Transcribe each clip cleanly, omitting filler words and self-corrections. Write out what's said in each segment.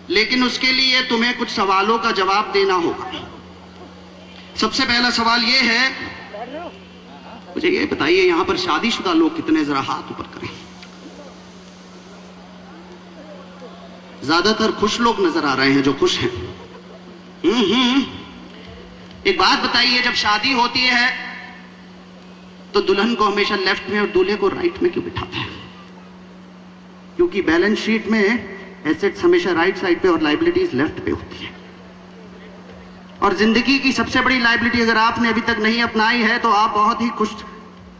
लेकिन उसके लिए तुम्हें कुछ सवालों का जवाब देना होगा। सबसे पहला सवाल यह है, मुझे ये बताइए यहां पर शादीशुदा लोग कितने, जरा हाथ ऊपर करें। ज्यादातर खुश लोग नजर आ रहे हैं जो खुश हैं। एक बात बताइए, जब शादी होती है तो दुल्हन को हमेशा लेफ्ट में और दूल्हे को राइट में क्यों बिठाते हैं? क्योंकि बैलेंस शीट में एसेट्स हमेशा राइट साइड पे और लायबिलिटीज लेफ्ट पे होती है। और जिंदगी की सबसे बड़ी लायबिलिटी अगर आपने अभी तक नहीं अपनाई है तो आप बहुत ही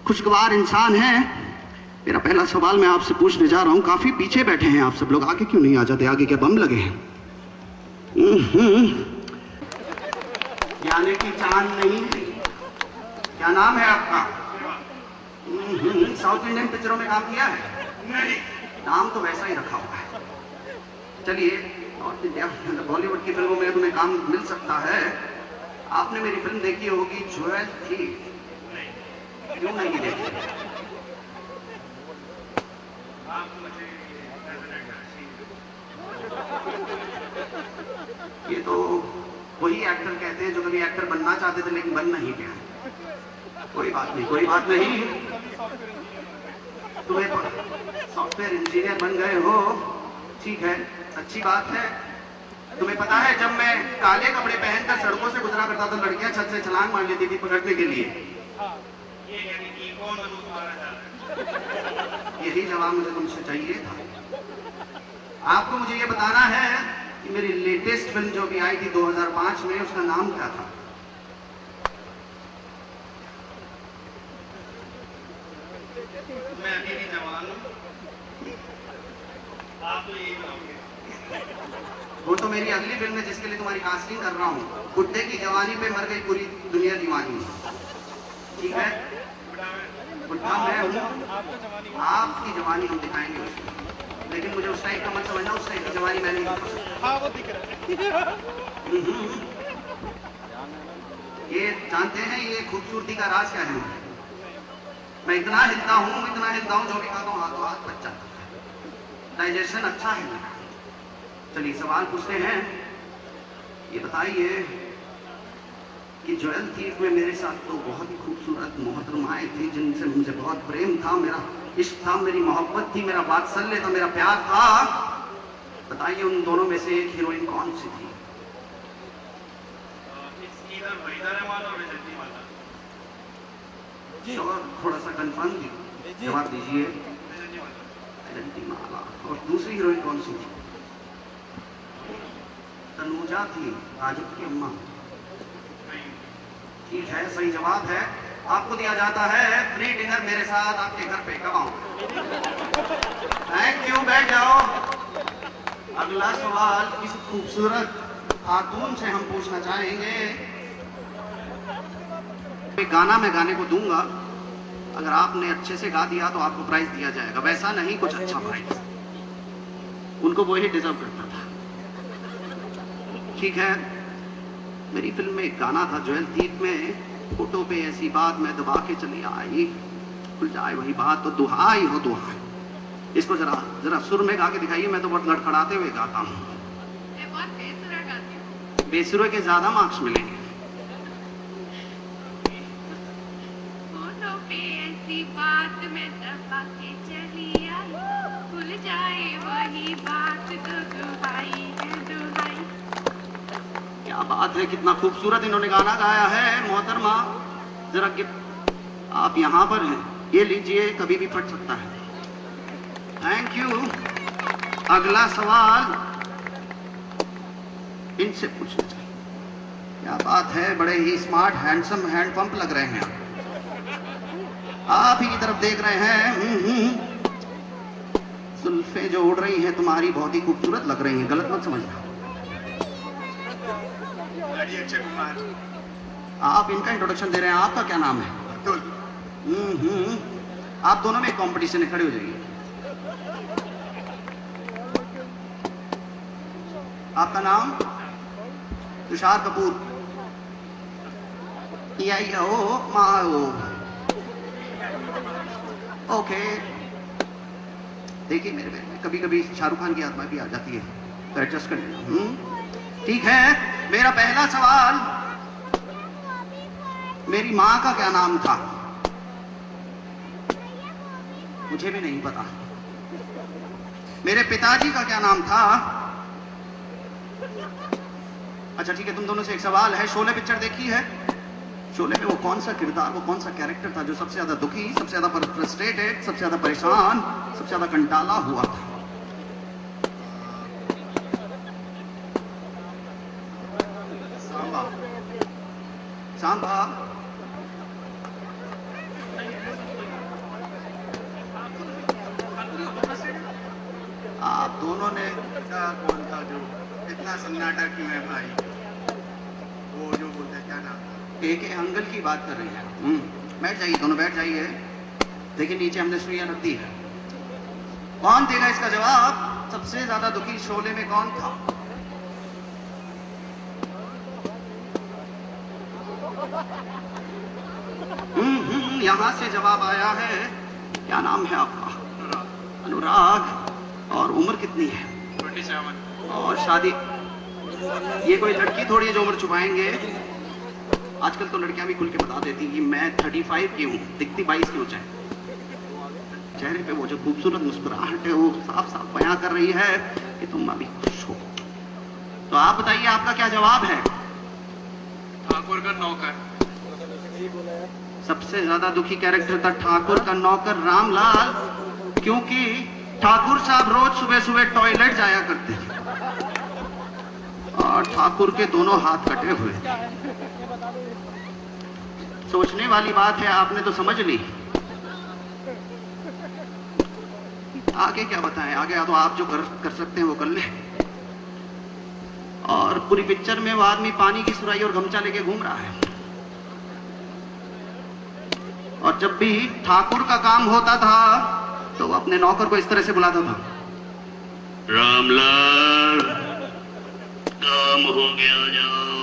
खुशगवार इंसान हैं। मेरा पहला सवाल मैं आपसे पूछने जा रहा हूं, काफी पीछे बैठे हैं आप सब लोग, आगे क्यों नहीं आ जाते? आगे क्या बम लगे हैं? यानी कि चांद नहीं है। क्या नाम है आपका? साउथ इंडियन पिक्चरों में काम किया है? नहीं। नाम तो वैसा ही रखा हुआ है। चलिए, नॉर्थ इंडिया बॉलीवुड की फिल्मों में तुम्हें काम मिल सकता है। आपने मेरी फिल्म देखी होगी ज्वेल थीफ, क्यों नहीं देखी? ये तो वही एक्टर कहते हैं जो कभी एक्टर बनना चाहते थे लेकिन बन नहीं गया। कोई बात नहीं, कोई बात नहीं। तुम्हें सॉफ्टवेयर इंजीनियर बन गए हो, ठीक है, अच्छी बात है। तुम्हें पता है जब मैं काले कपड़े पहनकर सड़कों से गुजरा करता था, लड़कियां छत से छलांग मार लेती थी पकड़ने के लिए। यही जवाब मुझे तुमसे चाहिए था। आपको मुझे ये बताना है कि मेरी लेटेस्ट फिल्म जो भी आई थी 2005 में, उसका नाम क्या था? मैं अभी भी जवान हूं, आप तो यही बनाओगे। वो तो मेरी अगली फिल्म है जिसके लिए तुम्हारी कास्टिंग कर रहा हूं। बुड्ढे की जवानी पे मर गई पूरी दुनिया दीवानी, ठीक है? बुढ़ा मैं हूं, आपकी जवानी हम दिखाएंगे उसमें, लेकिन मुझे उस टाइप का मत समझना, उस टाइप की जवानी मैंने ये जानते हैं ये खूबसूरती का राज क्या है? मैं इतना हिलता हूं, जो भी खाता हूं हाथों हाथ बच जाता है। डाइजेशन अच्छा है मेरा। चलिए सवाल पूछते हैं। ये बताइए कि ज्वेल थीफ में मेरे साथ तो बहुत ही खूबसूरत मोहतरमाएं थी जिनसे मुझे बहुत प्रेम था, मेरा इश्क था, मेरी मोहब्बत थी, मेरा वात्सल्य था, मेरा प्यार था। बताइए उन दोनों में से एक हीरोइन कौन सी थी? और थोड़ा सा कंफर्म जवाब दीजिए। माला। और दूसरी हीरोइन कौन सी थी? तनुजा थी, राजू की अम्मा। ठीक है, सही जवाब है। आपको दिया जाता है फ्री डिनर मेरे साथ आपके घर पे। कब आऊं? थैंक यू, बैठ जाओ। अगला सवाल किस खूबसूरत खातून से हम पूछना चाहेंगे। एक गाना मैं गाने को दूंगा, अगर आपने अच्छे से गा दिया तो आपको प्राइज दिया जाएगा, वैसा नहीं कुछ अच्छा प्राइज, उनको वो ही डिजर्व करता था, ठीक है? मेरी फिल्म में एक गाना था ज्वेल थीफ में, फोटो पे ऐसी बात मैं दबा के चली आई, खुल जाए वही बात तो दुहाई हो दुहाई। इसको जरा जरा सुर में गा के दिखाइए। मैं तो बहुत लड़खड़ाते हुए गाता हूँ। बेसुरे के ज्यादा मार्क्स मिलेंगे। फोटो पे ऐसी बात मैं दबा के चली आई, खुल जाए वही बात तो दुहाई है दुहाई। क्या बात है, कितना खूबसूरत इन्होंने गाना गाया है। मोहतरमा जरा आप यहाँ पर हैं, ये लीजिए, कभी भी फट सकता है। Thank you. अगला सवाल इनसे पूछना चाहिए। क्या बात है, बड़े ही स्मार्ट हैंडसम हैंड पंप लग रहे हैं। आप ही की तरफ देख रहे हैं। जुल्फे जो उड़ रही हैं तुम्हारी बहुत ही खूबसूरत लग रही हैं, गलत मत समझना। आप इनका इंट्रोडक्शन दे रहे हैं। आपका क्या नाम है? आप दोनों में कंपटीशन है, खड़े हो जाइए। आपका नाम? तुषार कपूर। ओके। देखिए मेरे में कभी कभी शाहरुख खान की आत्मा भी आ जाती है। तो एडजस्ट कर लेना। ठीक है, मेरा पहला सवाल, मेरी माँ का क्या नाम था? मुझे भी नहीं पता। मेरे पिताजी का क्या नाम था? अच्छा ठीक है, तुम दोनों से एक सवाल है, शोले पिक्चर देखी है? शोले में वो कौन सा किरदार, वो कौन सा कैरेक्टर था जो सबसे ज्यादा दुखी, सबसे ज्यादा फ्रस्ट्रेटेड, सबसे ज्यादा परेशान, सबसे ज्यादा कंटाला हुआ था? सांबा। सांबा। आप दोनों ने कौन था जो इतना सन्नाटा क्यों है भाई? वो जो बोलते हैं क्या नाम? एक अंकल की बात कर रही है। बैठ जाइए, दोनों बैठ जाइए। देखिए नीचे हमने सुइयां रख दी है। कौन देगा इसका जवाब? सबसे ज्यादा दुखी शोले में कौन था? यहां से जवाब आया है। क्या नाम है आपका? अनुराग। और उम्र कितनी है? 27। और शादी? ये कोई लड़की थोड़ी है जो उम्र छुपाएंगे। आजकल तो लड़कियां भी खुल के बता देती कि मैं 35 की हूँ, दिखती 22 की ऊंचाई। चेहरे पे वो जो खूबसूरत मुस्कुराहट है वो साफ साफ बयां कर रही है कि तुम अभी खुश हो। तो आप बताइए आपका क्या जवाब है? ठाकुर का नौकर। सबसे ज्यादा दुखी कैरेक्टर था ठाकुर का नौकर रामलाल, क्योंकि ठाकुर साहब रोज सुबह सुबह टॉयलेट जाया करते थे और ठाकुर के दोनों हाथ कटे हुए थे। सोचने वाली बात है, आपने तो समझ ली। आगे क्या बताएं? आगे तो आप जो कर सकते हैं वो कर ले। और पूरी पिक्चर में वो आदमी पानी की सुराही और गमछा लेके घूम रहा है। और जब भी ठाकुर का काम होता था तो वो अपने नौकर को इस तरह से बुलाता था, रामलाल काम हो गया जाओ।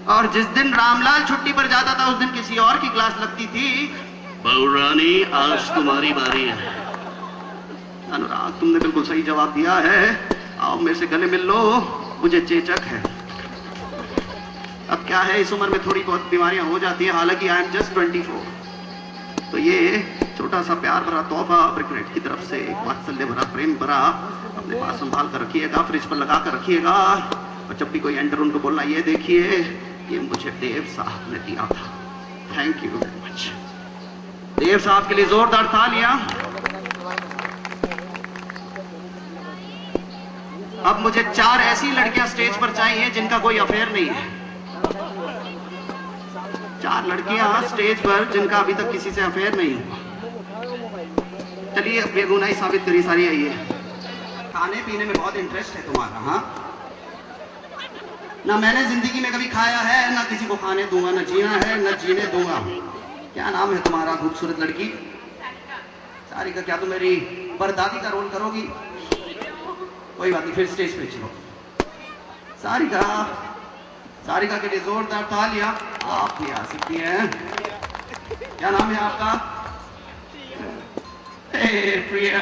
और जिस दिन रामलाल छुट्टी पर जाता था उस दिन किसी और की क्लास लगती थी। बहू रानी आज तुम्हारी बारी है। अनुराग तुमने बिल्कुल सही जवाब दिया है। आओ मेरे से गले मिल लो, मुझे चेचक है। अब क्या है, इस उम्र में थोड़ी बहुत बीमारियां हो जाती हैं, हालांकि आई एम जस्ट 24। तो ये छोटा सा प्यार भरा तोहफा ब्रिकरेट की तरफ से, एक वात्सल्य भरा प्रेम भरा, अपने पास संभाल कर रखिएगा, फ्रिज पर लगा कर रखिएगा। और जब भी कोई एंटर उनको बोलना, ये देखिए ये मुझे देव साहब ने दिया था, थैंक यू वेरी मच। देव साहब के लिए जोरदार तालियां। अब मुझे 4 ऐसी लड़कियां स्टेज पर चाहिए जिनका कोई अफेयर नहीं है। 4 लड़कियां स्टेज पर जिनका अभी तक किसी से अफेयर नहीं हुआ। चलिए अब बेगुनाही साबित करी सारी। आइए, खाने पीने में बहुत इंटरेस्ट है तुम्हारा। हाँ, ना मैंने जिंदगी में कभी खाया है, ना किसी को खाने दूंगा, ना जीना है ना जीने दूंगा। क्या नाम है तुम्हारा खूबसूरत लड़की? सारिका। क्या तुम मेरी परदादी का रोल करोगी? कोई बात नहीं, फिर स्टेज पे चलो। सारिका, सारिका के लिए जोरदार तालियां। आप भी आ सकती हैं। क्या नाम है आपका? प्रिया।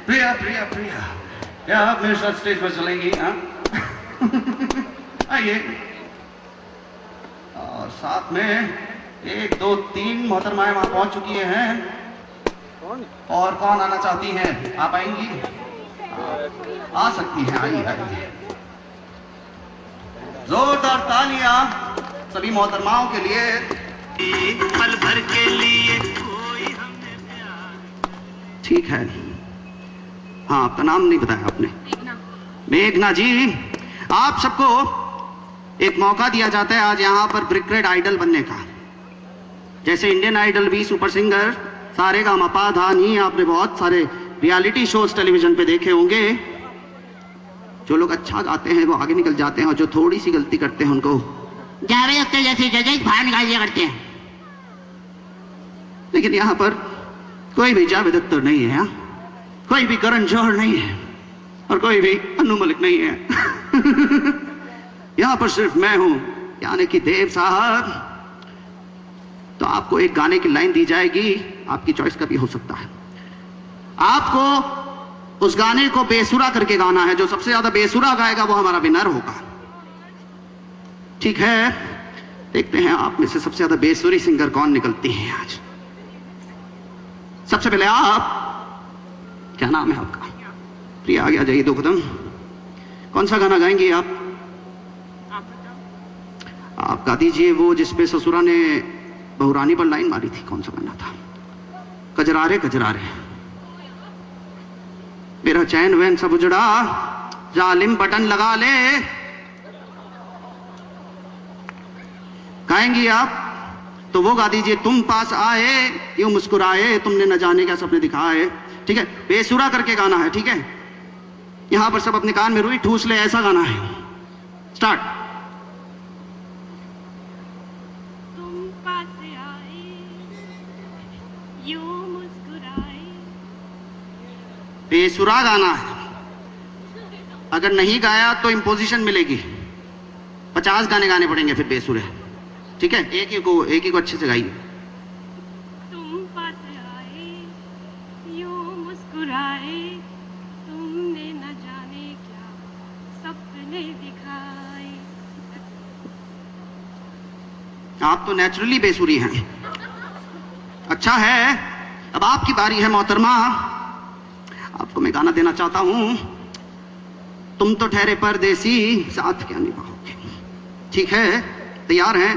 प्रिया प्रिया प्रिया, क्या आप मेरे साथ स्टेज पर चलेंगी? हाँ आइए। और साथ में 1 2 3 मोहतरमाएं वहां पहुंच चुकी हैं। और कौन आना चाहती हैं? आप आएंगी? आ सकती हैं, आइए आइए। जोरदार तालियां सभी मोहतरमाओं के लिए। पल भर के लिए कोई हमने प्यार। ठीक है। हाँ, आपका नाम नहीं बताया आपने? मेघना जी, आप सबको एक मौका दिया जाता है आज यहाँ पर ब्रिकरेड आइडल बनने का। जैसे इंडियन आइडल भी, सुपर सिंगर, सारेगामापा, धानी, आपने बहुत सारे रियलिटी शोज टेलीविजन पे देखे होंगे। जो लोग अच्छा गाते हैं वो आगे निकल जाते हैं और जो थोड़ी सी गलती करते हैं उनको जावेद अख्तर जैसे जजेस बाहर निकाल दिया करते हैं। लेकिन यहाँ पर कोई भी जावेद अख्तर नहीं है, कोई भी करण जौहर नहीं है और कोई भी अनु मलिक नहीं है। यहाँ पर सिर्फ मैं हूं, यानी कि देव साहब। तो आपको एक गाने की लाइन दी जाएगी, आपकी चॉइस का भी हो सकता है। आपको उस गाने को बेसुरा करके गाना है। जो सबसे ज्यादा बेसुरा गाएगा वो हमारा विनर होगा। ठीक है, देखते हैं आप में से सबसे ज्यादा बेसुरी सिंगर कौन निकलती हैं आज। सबसे पहले आप, क्या नाम है आपका? प्रिया, आगे आ जाइए दो कदम। कौन सा गाना गाएंगी आप? आप गा दीजिए वो जिसपे ससुरा ने बहुरानी पर लाइन मारी थी। कौन सा गाना था? कजरारे कजरारे। मेरा चैन वैन सब उजड़ा, जालिम बटन लगा ले। गाएंगी आप तो वो गा दीजिए। तुम पास आए यूं मुस्कुराए, तुमने न जाने क्या सपने दिखाए। ठीक है, बेसुरा करके गाना है। ठीक है, यहां पर सब अपने कान में रुई ठूस ले, ऐसा गाना है। स्टार्ट। तुम पास आए यूं मुस्कुराए। बेसुरा गाना है। अगर नहीं गाया तो इम्पोजिशन मिलेगी। 50 गाने गाने पड़ेंगे फिर बेसुरे। ठीक है, एक ही को अच्छे से गाइए। तुम पास आए यूं मुस्कुराए, तुमने न जाने क्या सपने दिखाए। आप तो नेचुरली बेसुरी हैं। अच्छा है, अब आपकी बारी है मोहतरमा। आपको मैं गाना देना चाहता हूं। तुम तो ठहरे परदेसी, साथ क्या निभाओगे। ठीक है, तैयार हैं?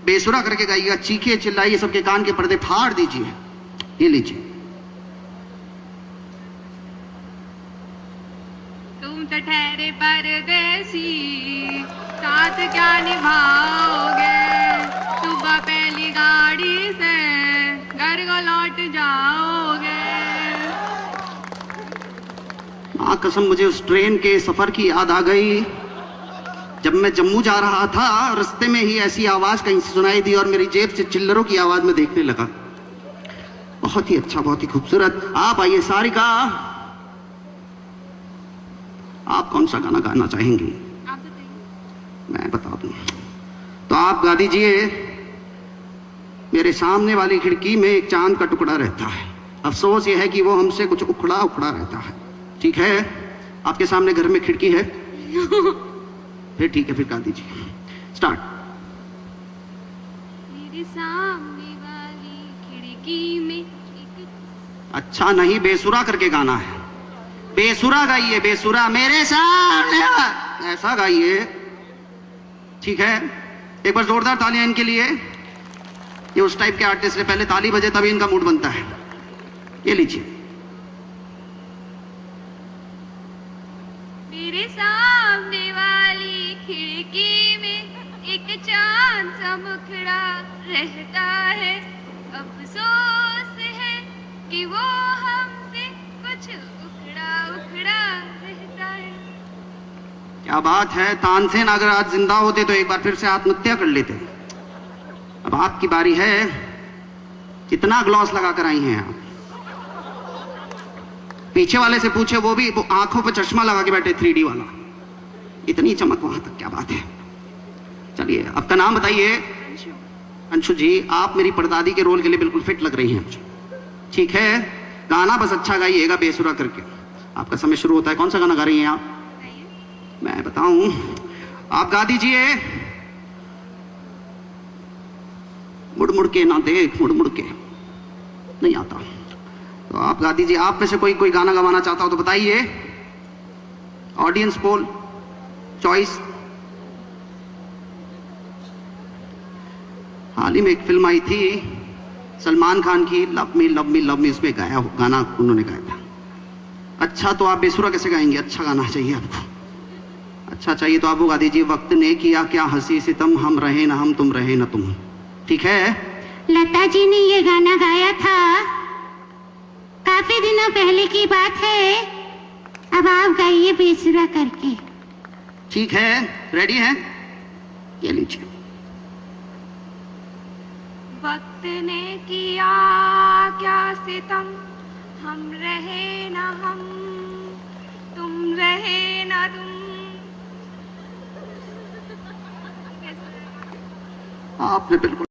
बेसुरा करके गाइएगा, चीखिए चिल्लाइए, सबके कान के पर्दे फाड़ दीजिए। ये लीजिए। तुम तो ठहरे परदेसी, साथ क्या निभाओगे। सुबह पहली गाड़ी से घर को लौट जाओगे। मां कसम, मुझे उस ट्रेन के सफर की याद आ गई। जब मैं जम्मू जा रहा था, रास्ते में ही ऐसी आवाज कहीं से सुनाई दी और मेरी जेब से चिल्लरों की आवाज में देखने लगा। बहुत ही अच्छा, बहुत ही खूबसूरत। आप आइए सारिका, आप कौन सा गाना गाना चाहेंगी? आप बताइए। मैं बता दूं तो आप गा दीजिए। मेरे सामने वाली खिड़की में एक चांद का टुकड़ा रहता है, अफसोस यह है कि वो हमसे कुछ उखड़ा उखड़ा रहता है। ठीक है, आपके सामने घर में खिड़की है? फिर ठीक है, फिर गा दीजिए। स्टार्ट। मेरे सामने वाली खिड़की में एक। अच्छा नहीं, बेसुरा करके गाना है। बेसुरा गाइए, बेसुरा। मेरे सामने, ऐसा गाइए। ठीक है, एक बार जोरदार तालियां इनके लिए। ये उस टाइप के आर्टिस्ट है, पहले ताली बजे तभी इनका मूड बनता है। ये लीजिए। मेरे सामने वाली खिड़की में एक चांद सा मुखड़ा रहता है। अफसोस है कि वो हमसे कुछ उखड़ा उखड़ा रहता है। क्या बात है, तानसेन अगर आज जिंदा होते तो एक बार फिर से आत्महत्या कर लेते। अब आपकी बारी है। कितना ग्लॉस लगा कर आई हैं आप? पीछे वाले से पूछे, वो भी आंखों पे चश्मा लगा के बैठे, 3D वाला। इतनी चमक वहां तक, क्या बात है। चलिए, आपका नाम बताइए। अंशु जी, आप मेरी परदादी के रोल के लिए बिल्कुल फिट लग रही हैं मुझे। ठीक है, गाना बस अच्छा गाइएगा, बेसुरा करके। आपका समय शुरू होता है। कौन सा गाना गा रही हैं आप? मैं बताऊं, आप गा दीजिए। मुड़ मुड़ के ना देख, मुड़ मुड़ के। नहीं आता तो आप गा दीजिए। आप में से कोई गाना गवाना चाहता हो तो बताइए। Audience poll, choice. हाल ही में एक फिल्म आई थी सलमान खान की, love me love me love me, उसमें गाया गाना उन्होंने गाया था। अच्छा, तो आप बेसुरा कैसे गाएंगे? अच्छा गाना चाहिए आपको। अच्छा चाहिए तो आप वो गा दीजिए। वक्त ने किया क्या हंसी सितम, हम रहे ना हम, तुम रहे ना तुम। ठीक है, लता जी ने ये गाना गाया था, काफी दिनों पहले की बात है। अब आप गाइए बेसुरा करके। ठीक है, रेडी है? ये लीजिए। वक्त ने किया क्या सितम, हम रहे ना हम, तुम रहे ना तुम। आपने बिल्कुल